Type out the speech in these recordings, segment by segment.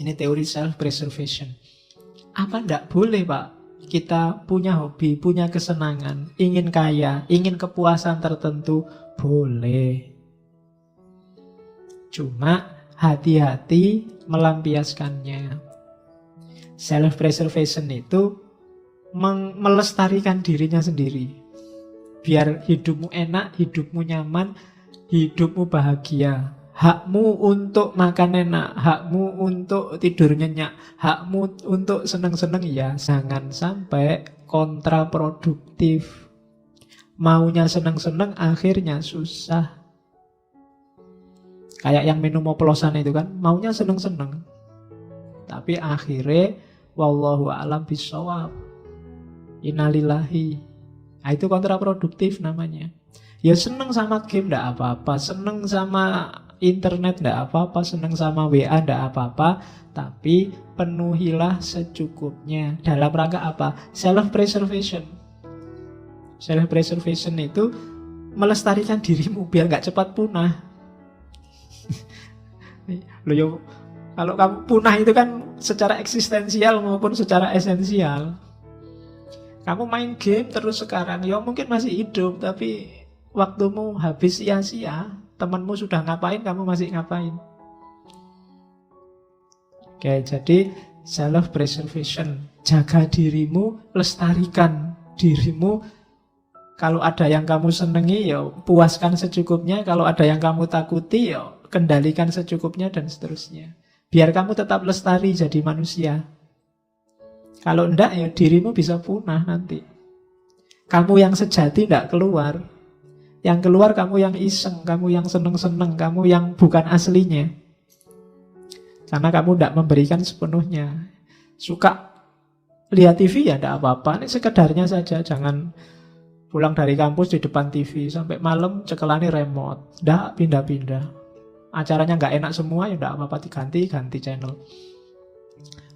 Ini teori self-preservation. Apa ndak boleh, Pak? Kita punya hobi, punya kesenangan, ingin kaya, ingin kepuasan tertentu, boleh. Cuma hati-hati melampiaskannya. Self-preservation itu melestarikan dirinya sendiri. Biar hidupmu enak, hidupmu nyaman, hidupmu bahagia. Hakmu untuk makan enak, hakmu untuk tidur nyenyak, hakmu untuk seneng-seneng, ya jangan sampai kontraproduktif. Maunya seneng-seneng akhirnya susah. Kayak yang minum oplosan itu kan, maunya seneng-seneng, tapi akhirnya wallahu a'lam bishawab, innalillahi. Nah, itu kontraproduktif namanya. Ya seneng sama game ndak apa-apa, seneng sama internet ndak apa-apa, seneng sama WA ndak apa-apa, tapi penuhilah secukupnya. Dalam rangka apa? Self-preservation. Self-preservation itu melestarikan dirimu biar nggak cepat punah. Loh, yo, kalau kamu punah itu kan secara eksistensial maupun secara esensial. Kamu main game terus sekarang, ya mungkin masih hidup, tapi waktumu habis sia-sia. Temanmu sudah ngapain, kamu masih ngapain. Oke, jadi self-preservation. Jaga dirimu, lestarikan dirimu. Kalau ada yang kamu senengi, ya puaskan secukupnya. Kalau ada yang kamu takuti, ya kendalikan secukupnya, dan seterusnya. Biar kamu tetap lestari jadi manusia. Kalau enggak, ya dirimu bisa punah nanti. Kamu yang sejati enggak keluar. Yang keluar kamu yang iseng, kamu yang seneng-seneng, kamu yang bukan aslinya. Karena kamu enggak memberikan sepenuhnya. Suka lihat TV ya enggak apa-apa, ini sekedarnya saja. Jangan pulang dari kampus di depan TV sampai malam cekelani remote. Enggak pindah-pindah. Acaranya enggak enak semua, ya enggak apa-apa, ganti channel.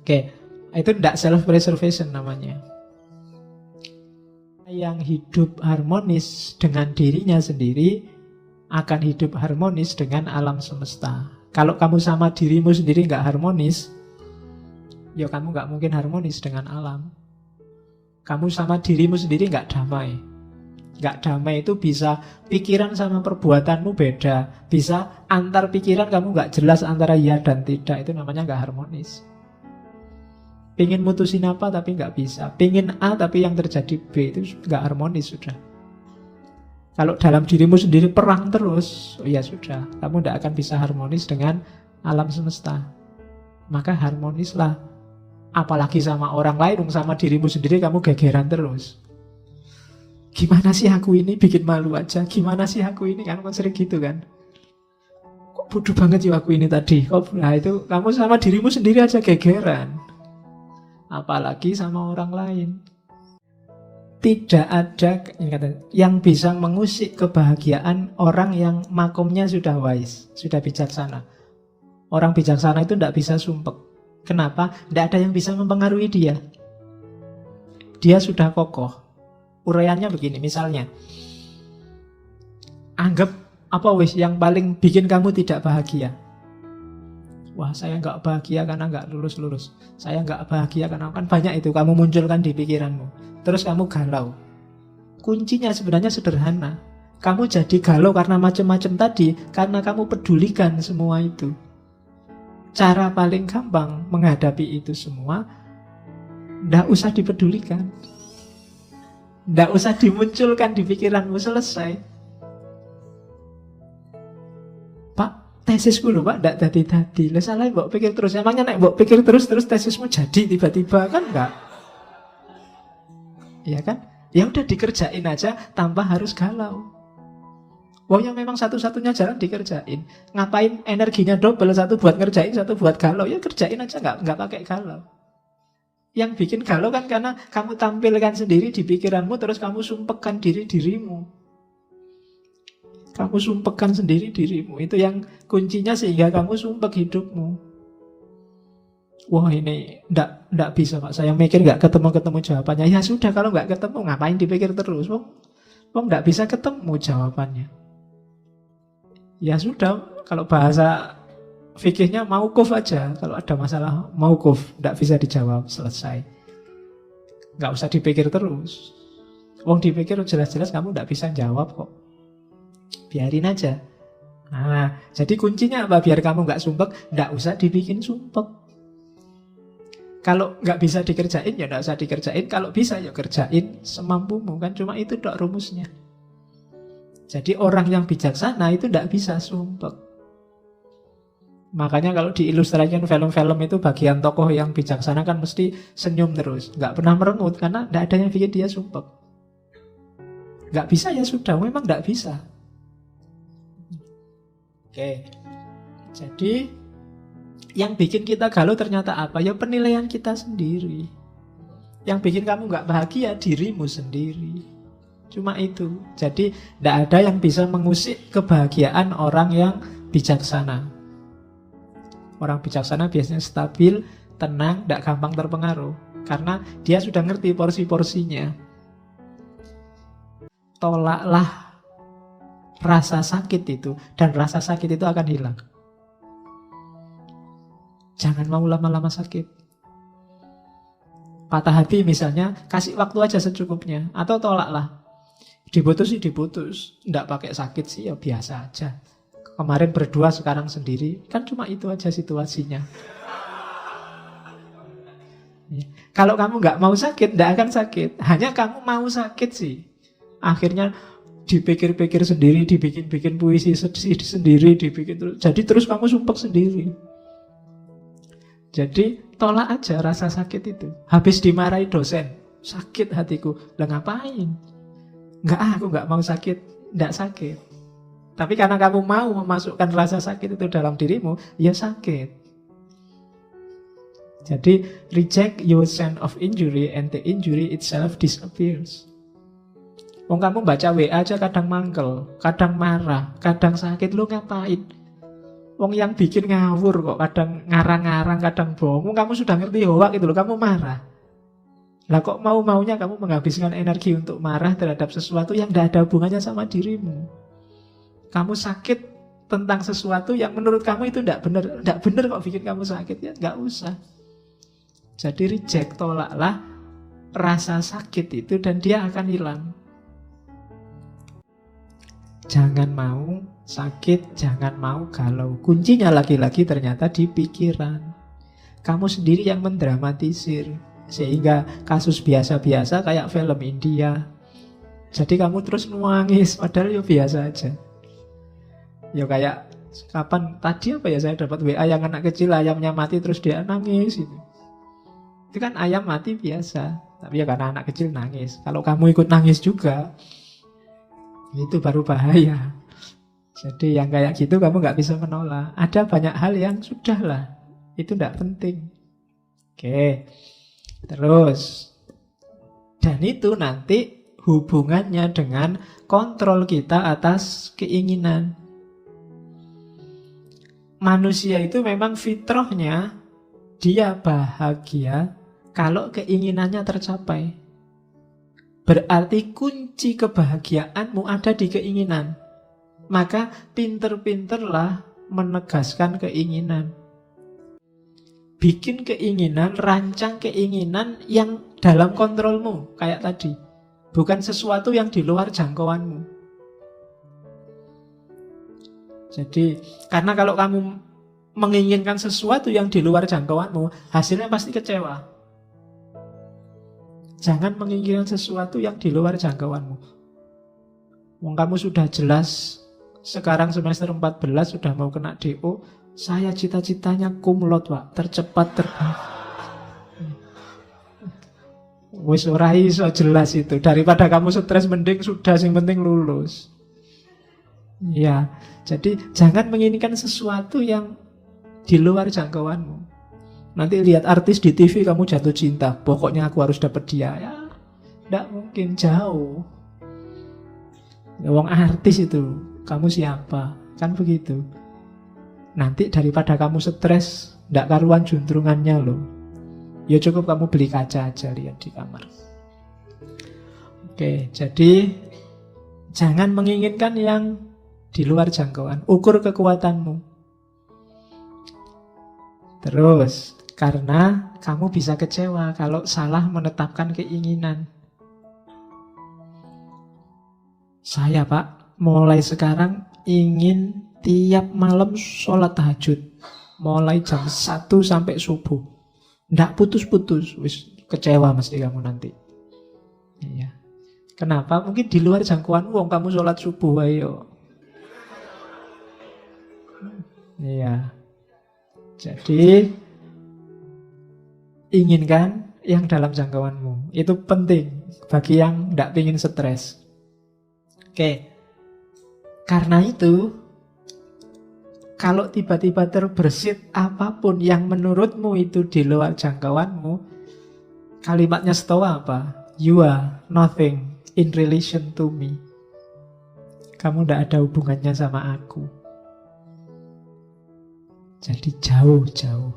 Oke, itu enggak self-preservation namanya. Yang hidup harmonis dengan dirinya sendiri akan hidup harmonis dengan alam semesta. Kalau kamu sama dirimu sendiri nggak harmonis, ya kamu nggak mungkin harmonis dengan alam. Kamu sama dirimu sendiri nggak damai. Nggak damai itu bisa pikiran sama perbuatanmu beda. Bisa antar pikiran kamu nggak jelas antara ya dan tidak. Itu namanya nggak harmonis. Pengen mutusin apa tapi nggak bisa. Pengen A tapi yang terjadi B, itu nggak harmonis sudah. Kalau dalam dirimu sendiri perang terus, oh ya sudah, kamu nggak akan bisa harmonis dengan alam semesta. Maka harmonislah. Apalagi sama orang lain, sama dirimu sendiri kamu gegeran terus. Gimana sih aku ini, bikin malu aja. Gimana sih aku ini, kan sering gitu kan. Kok bodoh banget ya aku ini tadi. Nah itu kamu sama dirimu sendiri aja gegeran. Apalagi sama orang lain. Tidak ada yang bisa mengusik kebahagiaan orang yang makomnya sudah wise, sudah bijaksana. Orang bijaksana itu tidak bisa sumpek. Kenapa? Tidak ada yang bisa mempengaruhi dia. Dia sudah kokoh. Uraiannya begini, misalnya, anggap apa wis yang paling bikin kamu tidak bahagia. Wah, saya nggak bahagia karena nggak lulus-lulus. Saya nggak bahagia karena kan banyak itu kamu munculkan di pikiranmu. Terus kamu galau. Kuncinya sebenarnya sederhana. Kamu jadi galau karena macam-macam tadi, karena kamu pedulikan semua itu. Cara paling gampang menghadapi itu semua, nggak usah dipedulikan. Nggak usah dimunculkan di pikiranmu, selesai. Tesisku lho Pak, ndak tadi-tadi. Lah salah mbok pikir terus. Emangnya nek mbok pikir terus tesismu jadi tiba-tiba, kan enggak? Iya kan? Ya udah dikerjain aja tanpa harus galau. Wong yang memang satu-satunya jalan dikerjain. Ngapain energinya double, satu buat ngerjain, satu buat galau? Ya kerjain aja, enggak pakai galau. Yang bikin galau kan karena kamu tampilkan sendiri di pikiranmu, terus kamu sumpekkan dirimu. Kamu sumpekkan sendiri dirimu. Itu yang kuncinya sehingga kamu sumpek hidupmu. Wah ini ndak bisa Pak. Saya mikir nggak ketemu jawabannya. Ya sudah, kalau nggak ketemu ngapain dipikir terus? Wong nggak bisa ketemu jawabannya. Ya sudah, kalau bahasa fikihnya maukuf aja. Kalau ada masalah maukuf, tidak bisa dijawab, selesai. Nggak usah dipikir terus. Wong dipikir jelas-jelas kamu tidak bisa jawab kok. Biarin aja. Nah, jadi kuncinya apa? Biar kamu nggak sumpek, tidak usah dibikin sumpek. Kalau nggak bisa dikerjain, ya nggak usah dikerjain. Kalau bisa, ya kerjain semampumu. Kan cuma itu dok rumusnya. Jadi orang yang bijaksana itu tidak bisa sumpek. Makanya kalau diilustrasikan film-film itu bagian tokoh yang bijaksana kan mesti senyum terus. Nggak pernah merengut karena tidak ada yang bikin dia sumpek. Nggak bisa ya sudah, memang nggak bisa. Oke. Jadi yang bikin kita galau ternyata apa? Ya penilaian kita sendiri. Yang bikin kamu nggak bahagia dirimu sendiri. Cuma itu. Jadi tidak ada yang bisa mengusik kebahagiaan orang yang bijaksana. Orang bijaksana biasanya stabil, tenang, tidak gampang terpengaruh. Karena dia sudah ngerti porsi-porsinya. Tolaklah rasa sakit itu. Dan rasa sakit itu akan hilang. Jangan mau lama-lama sakit. Patah hati misalnya, kasih waktu aja secukupnya. Atau tolaklah. Diputus sih diputus. Tidak pakai sakit sih ya biasa aja. Kemarin berdua, sekarang sendiri. Kan cuma itu aja situasinya. Ya. Kalau kamu nggak mau sakit, tidak akan sakit. Hanya kamu mau sakit sih. Akhirnya dipikir-pikir sendiri, dibikin-bikin puisi sendiri, dibikin terus. Jadi terus kamu sumpek sendiri. Jadi tolak aja rasa sakit itu. Habis dimarahi dosen, sakit hatiku. Lah ngapain? Aku nggak mau sakit. Nggak sakit. Tapi karena kamu mau memasukkan rasa sakit itu dalam dirimu, ya sakit. Jadi reject your sense of injury and the injury itself disappears. Wong kamu baca WA aja kadang mangkel, kadang marah, kadang sakit, lu ngapain? Wong yang bikin ngawur kok, kadang ngarang-ngarang, kadang bohong. Kamu sudah ngerti hoak itu loh, kamu marah. Lah kok mau-maunya kamu menghabiskan energi untuk marah terhadap sesuatu yang tidak ada hubungannya sama dirimu. Kamu sakit tentang sesuatu yang menurut kamu itu tidak benar. Tidak benar kok bikin kamu sakit, ya nggak usah. Jadi reject, tolaklah rasa sakit itu dan dia akan hilang. Jangan mau sakit, jangan mau galau. Kuncinya lagi-lagi ternyata di pikiran. Kamu sendiri yang mendramatisir. Sehingga kasus biasa-biasa kayak film India. Jadi kamu terus nangis, padahal ya biasa aja. Ya kayak kapan tadi apa ya saya dapat WA yang anak kecil ayamnya mati terus dia nangis itu. Itu kan ayam mati biasa, tapi ya karena anak kecil nangis. Kalau kamu ikut nangis juga, itu baru bahaya. Jadi yang kayak gitu kamu nggak bisa menolak. Ada banyak hal yang sudahlah, itu tidak penting. Oke, terus dan itu nanti hubungannya dengan kontrol kita atas keinginan. Manusia itu memang fitrahnya dia bahagia kalau keinginannya tercapai. Berarti kunci kebahagiaanmu ada di keinginan. Maka pinter-pinterlah menegaskan keinginan. Bikin keinginan, rancang keinginan yang dalam kontrolmu. Kayak tadi. Bukan sesuatu yang di luar jangkauanmu. Jadi, karena kalau kamu menginginkan sesuatu yang di luar jangkauanmu, hasilnya pasti kecewa. Jangan menginginkan sesuatu yang di luar jangkauanmu. Wong kamu sudah jelas, sekarang semester 14 sudah mau kena DO, saya cita-citanya kumlot, Pak, tercepat terbaik. Wis ora iso jelas itu. Daripada kamu stres mending sudah sing penting lulus. Ya, jadi jangan menginginkan sesuatu yang di luar jangkauanmu. Nanti lihat artis di TV kamu jatuh cinta, pokoknya aku harus dapat dia. Ya, tidak mungkin, jauh. Ya, wong artis itu, kamu siapa? Kan begitu. Nanti daripada kamu stres, tidak karuan juntrungannya loh. Ya cukup kamu beli kaca aja, lihat di kamar. Oke, jadi jangan menginginkan yang di luar jangkauan. Ukur kekuatanmu. Terus, karena kamu bisa kecewa kalau salah menetapkan keinginan. Saya, Pak, mulai sekarang ingin tiap malam sholat tahajud. Mulai jam 1 sampai subuh. Nggak putus-putus. Wis kecewa mesti kamu nanti. Iya. Kenapa? Mungkin di luar jangkauan wong kamu sholat subuh, ayo. Iya. Jadi inginkan yang dalam jangkauanmu. Itu penting bagi yang tidak ingin stres. Oke. Karena itu, kalau tiba-tiba terbersit apapun yang menurutmu itu di luar jangkauanmu, kalimatnya Stoa apa? You are nothing in relation to me. Kamu tidak ada hubungannya sama aku. Jadi jauh-jauh.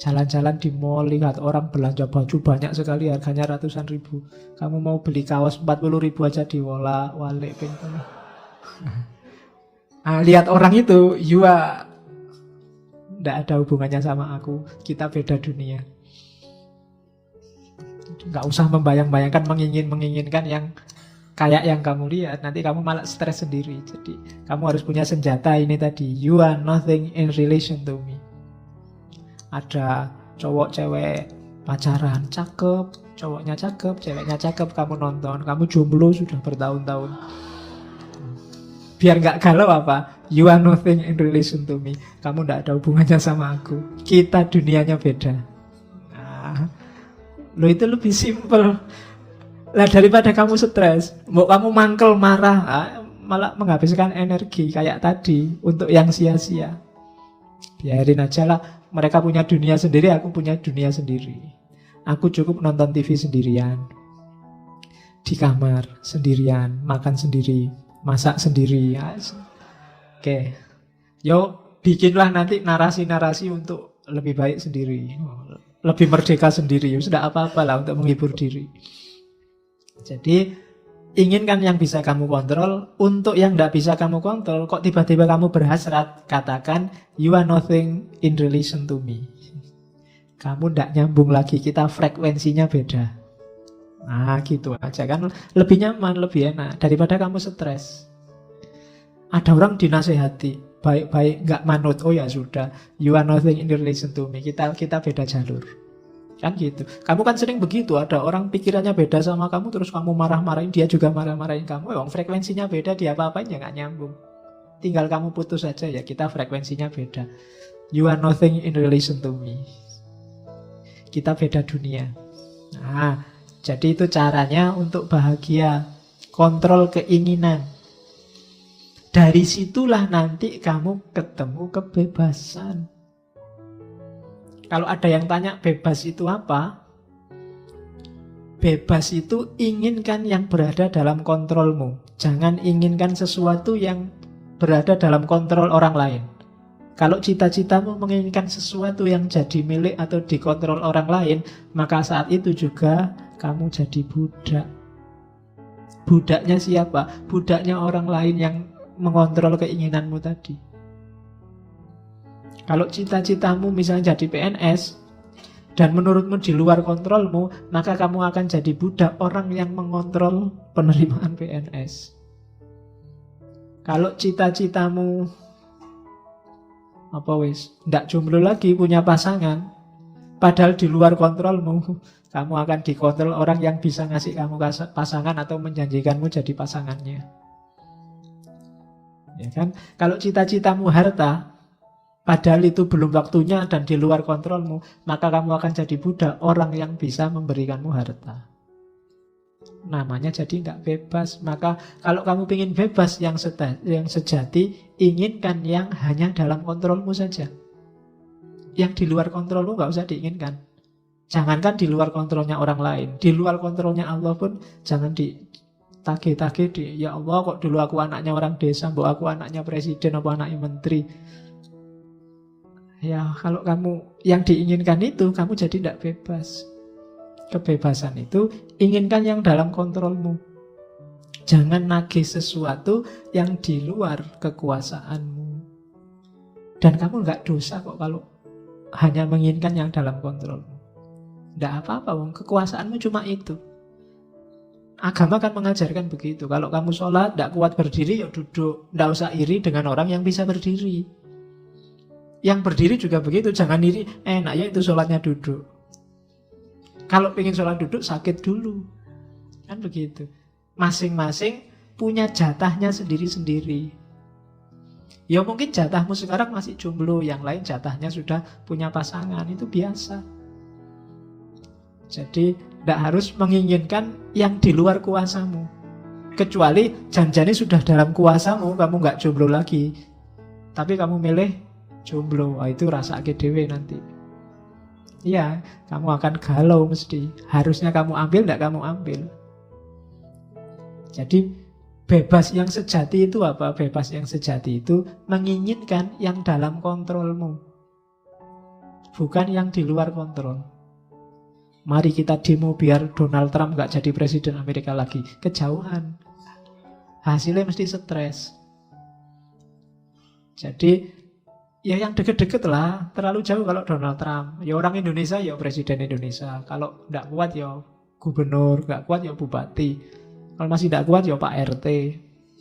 Jalan-jalan di mall, lihat orang belanja baju banyak sekali, harganya ratusan ribu. Kamu mau beli kaos 40 ribu aja diwala-walik pintu. Lihat orang itu, you are tidak ada hubungannya sama aku. Kita beda dunia. Nggak usah membayang-bayangkan, menginginkan yang kayak yang kamu lihat. Nanti kamu malah stres sendiri. Jadi kamu harus punya senjata ini tadi. You are nothing in relation to me. Ada cowok cewek pacaran cakep, cowoknya cakep, ceweknya cakep, kamu nonton, kamu jomblo sudah bertahun-tahun. Biar nggak galau apa? You are nothing in relation to me. Kamu nggak ada hubungannya sama aku. Kita dunianya beda. Lo itu lebih simple. Lah daripada kamu stres, mau kamu mangkel marah, malah menghabiskan energi kayak tadi untuk yang sia-sia. Biarin aja lah. Mereka punya dunia sendiri, aku punya dunia sendiri. Aku cukup nonton TV sendirian, di kamar sendirian, makan sendiri, masak sendiri. Oke. Yo, bikinlah nanti narasi-narasi untuk lebih baik sendiri, lebih merdeka sendiri. Sudah apa-apa lah untuk menghibur diri. Jadi inginkan yang bisa kamu kontrol. Untuk yang tidak bisa kamu kontrol, kok tiba-tiba kamu berhasrat, katakan you are nothing in relation to me. Kamu tidak nyambung lagi, kita frekuensinya beda. Gitu aja kan. Lebih nyaman, lebih enak daripada kamu stres. Ada orang dinasehati, baik-baik nggak manut, oh ya sudah, you are nothing in relation to me. Kita beda jalur. Kan gitu. Kamu kan sering begitu, ada orang pikirannya beda sama kamu, terus kamu marah-marahin, dia juga marah-marahin kamu. Frekuensinya beda, dia apa-apain ya nggak nyambung. Tinggal kamu putus saja, ya kita frekuensinya beda. You are nothing in relation to me. Kita beda dunia. Jadi itu caranya untuk bahagia. Kontrol keinginan. Dari situlah nanti kamu ketemu kebebasan. Kalau ada yang tanya bebas itu apa? Bebas itu inginkan yang berada dalam kontrolmu. Jangan inginkan sesuatu yang berada dalam kontrol orang lain. Kalau cita-citamu menginginkan sesuatu yang jadi milik atau dikontrol orang lain, maka saat itu juga kamu jadi budak. Budaknya siapa? Budaknya orang lain yang mengontrol keinginanmu tadi. Kalau cita-citamu misalnya jadi PNS dan menurutmu di luar kontrolmu, maka kamu akan jadi budak orang yang mengontrol penerimaan PNS. Kalau cita-citamu ndak jomblo lagi, punya pasangan, padahal di luar kontrolmu, kamu akan dikontrol orang yang bisa ngasih kamu pasangan atau menjanjikanmu jadi pasangannya. Ya kan? Kalau cita-citamu harta, padahal itu belum waktunya dan di luar kontrolmu, maka kamu akan jadi budak orang yang bisa memberikanmu harta. Namanya jadi nggak bebas. Maka kalau kamu ingin bebas yang sejati, inginkan yang hanya dalam kontrolmu saja. Yang di luar kontrolmu nggak usah diinginkan. Jangankan di luar kontrolnya orang lain, di luar kontrolnya Allah pun jangan ditagih-tagih ya Allah, kok dulu aku anaknya orang desa, mbok aku anaknya presiden, apa anaknya menteri. Ya, kalau kamu yang diinginkan itu, kamu jadi tidak bebas. Kebebasan itu inginkan yang dalam kontrolmu. Jangan nagih sesuatu yang di luar kekuasaanmu. Dan kamu nggak dosa kok kalau hanya menginginkan yang dalam kontrolmu. Tidak apa-apa, kekuasaanmu cuma itu. Agama kan mengajarkan begitu. Kalau kamu sholat, tidak kuat berdiri, ya duduk. Tidak usah iri dengan orang yang bisa berdiri. Yang berdiri juga begitu, jangan iri. Enaknya itu sholatnya duduk. Kalau pengen sholat duduk, sakit dulu. Kan begitu. Masing-masing punya jatahnya sendiri-sendiri. Ya mungkin jatahmu sekarang masih jomblo, yang lain jatahnya sudah punya pasangan. Itu biasa. Jadi tidak harus menginginkan yang di luar kuasamu. Kecuali janjane sudah dalam kuasamu, kamu nggak jomblo lagi. Tapi kamu milih jomblo, itu rasa dewe nanti. Iya, kamu akan galau mesti. Harusnya kamu ambil, tidak kamu ambil. Jadi bebas yang sejati itu apa? Bebas yang sejati itu menginginkan yang dalam kontrolmu, bukan yang di luar kontrol. Mari kita demo biar Donald Trump gak jadi presiden Amerika lagi. Kejauhan. Hasilnya mesti stres. Jadi ya yang deket-deket lah. Terlalu jauh kalau Donald Trump. Ya orang Indonesia ya presiden Indonesia. Kalau gak kuat ya gubernur, gak kuat ya bupati. Kalau masih gak kuat ya Pak RT,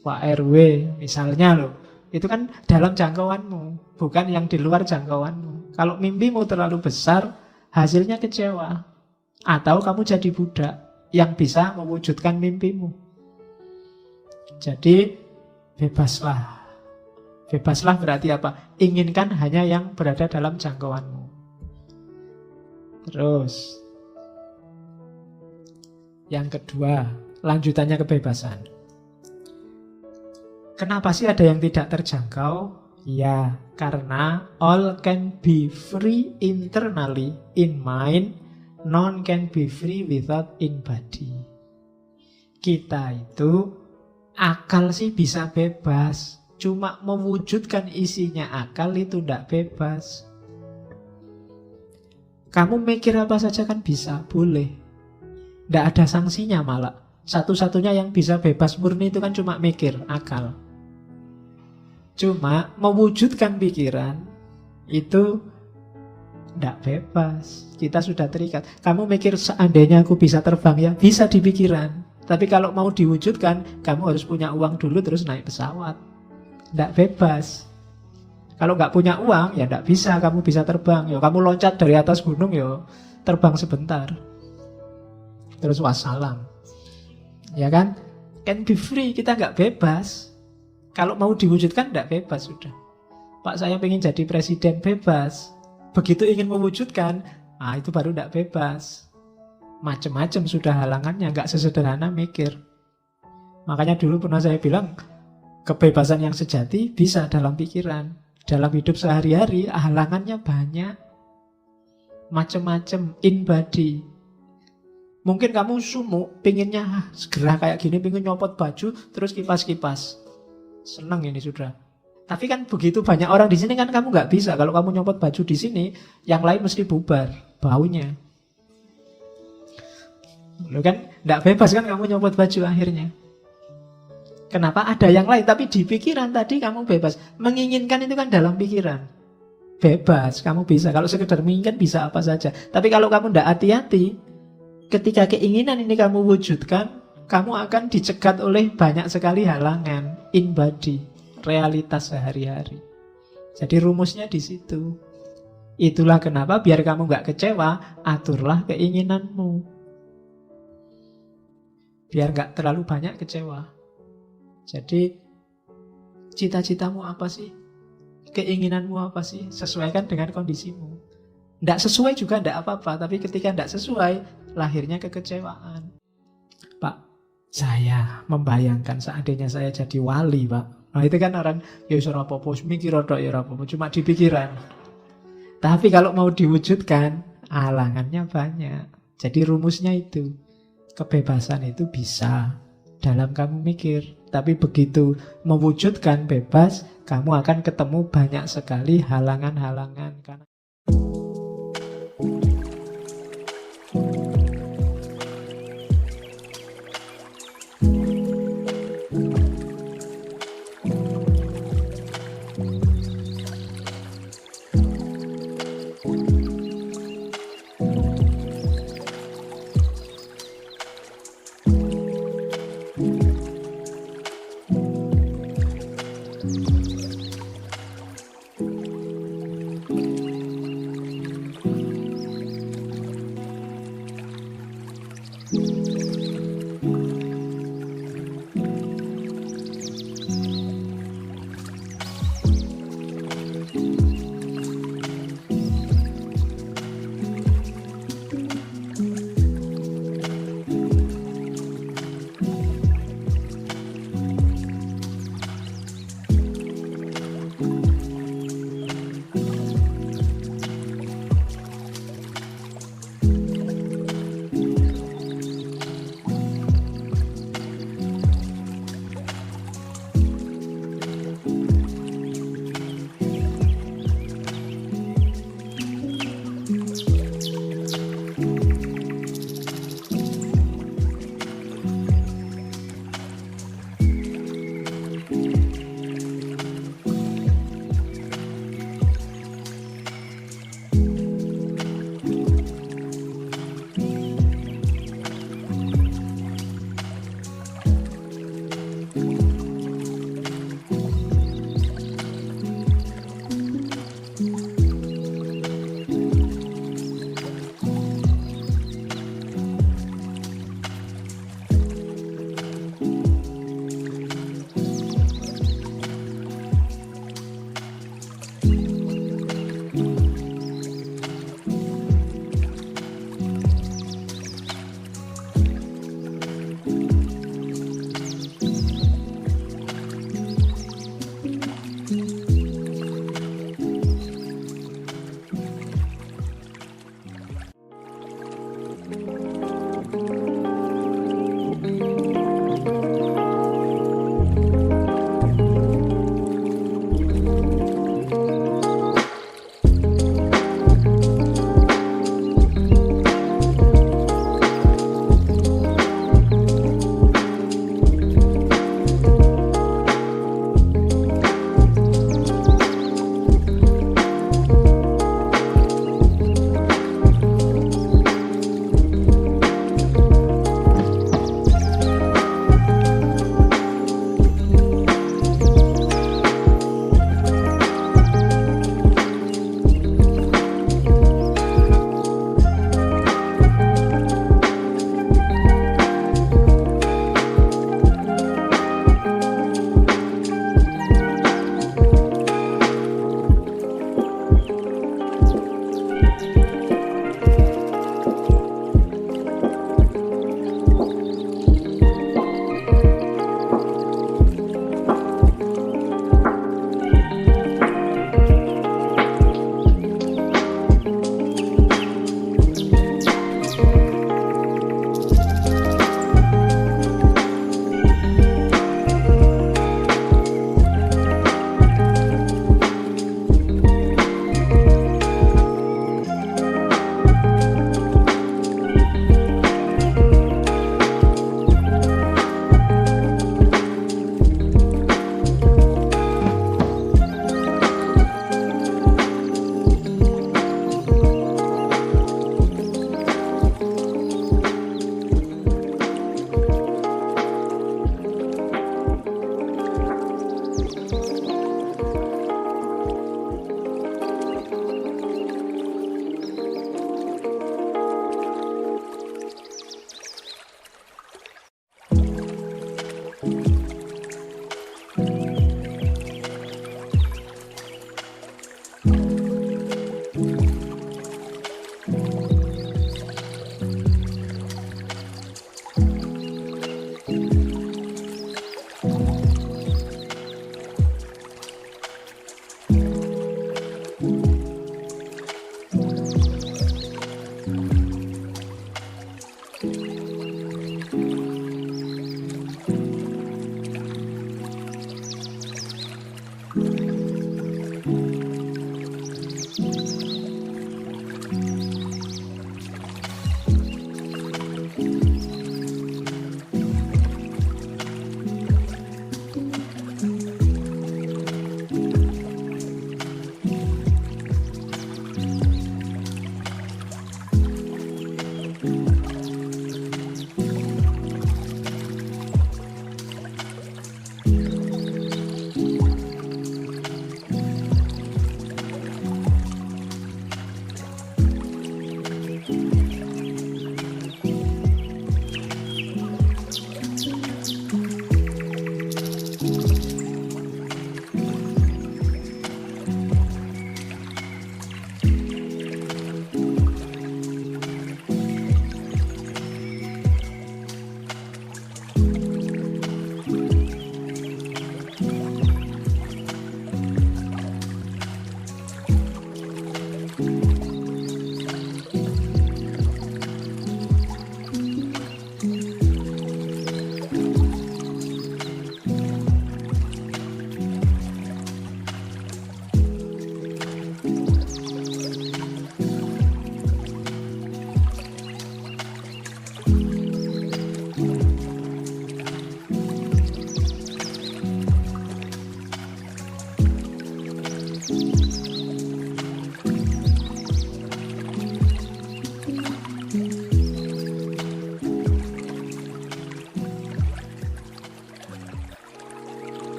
Pak RW misalnya loh. Itu kan dalam jangkauanmu, bukan yang di luar jangkauanmu. Kalau mimpimu terlalu besar, hasilnya kecewa. Atau kamu jadi budak yang bisa mewujudkan mimpimu. Jadi bebaslah. Bebaslah berarti apa? Inginkan hanya yang berada dalam jangkauanmu. Terus yang kedua, lanjutannya kebebasan. Kenapa sih ada yang tidak terjangkau? Ya, karena all can be free internally in mind, none can be free without in body. Kita itu akal sih bisa bebas, cuma mewujudkan isinya akal itu tidak bebas. Kamu mikir apa saja kan bisa, boleh. Tidak ada sanksinya malah. Satu-satunya yang bisa bebas murni itu kan cuma mikir, akal. Cuma mewujudkan pikiran itu tidak bebas. Kita sudah terikat. Kamu mikir seandainya aku bisa terbang ya, bisa di pikiran. Tapi kalau mau diwujudkan, kamu harus punya uang dulu terus naik pesawat. Tidak bebas. Kalau nggak punya uang, ya tidak bisa kamu bisa terbang. Ya, kamu loncat dari atas gunung ya, terbang sebentar. Terus wassalam. Ya kan? Can be free, kita nggak bebas. Kalau mau diwujudkan tidak bebas sudah. Pak saya pengen jadi presiden, bebas. Begitu ingin mewujudkan, itu baru tidak bebas. Macam-macam sudah halangannya, nggak sesederhana mikir. Makanya dulu pernah saya bilang, kebebasan yang sejati bisa dalam pikiran. Dalam hidup sehari-hari, halangannya banyak. Macam-macam, in body. Mungkin kamu sumuk, pinginnya segera kayak gini, pingin nyopot baju, terus kipas-kipas. Senang ini sudah. Tapi kan begitu banyak orang di sini kan kamu nggak bisa. Kalau kamu nyopot baju di sini, yang lain mesti bubar baunya. Lo kan nggak bebas kan kamu nyopot baju akhirnya. Kenapa? Ada yang lain. Tapi di pikiran tadi kamu bebas. Menginginkan itu kan dalam pikiran. Bebas, kamu bisa. Kalau sekedar menginginkan bisa apa saja. Tapi kalau kamu nggak hati-hati, ketika keinginan ini kamu wujudkan, kamu akan dicegat oleh banyak sekali halangan in body. Realitas sehari-hari. Jadi rumusnya di situ. Itulah kenapa biar kamu nggak kecewa, aturlah keinginanmu. Biar nggak terlalu banyak kecewa. Jadi cita-citamu apa sih? Keinginanmu apa sih? Sesuaikan dengan kondisimu. Nggak sesuai juga nggak apa-apa. Tapi ketika nggak sesuai, lahirnya kekecewaan. Pak, saya membayangkan seandainya saya jadi wali, Pak. Nah itu kan orang, ya ora apa-apa, mikir rodok ya ora apa-apa, cuma di pikiran. Tapi kalau mau diwujudkan, halangannya banyak. Jadi rumusnya itu, kebebasan itu bisa dalam kamu mikir. Tapi begitu mewujudkan bebas, kamu akan ketemu banyak sekali halangan-halangan. Karena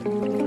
Tuhan.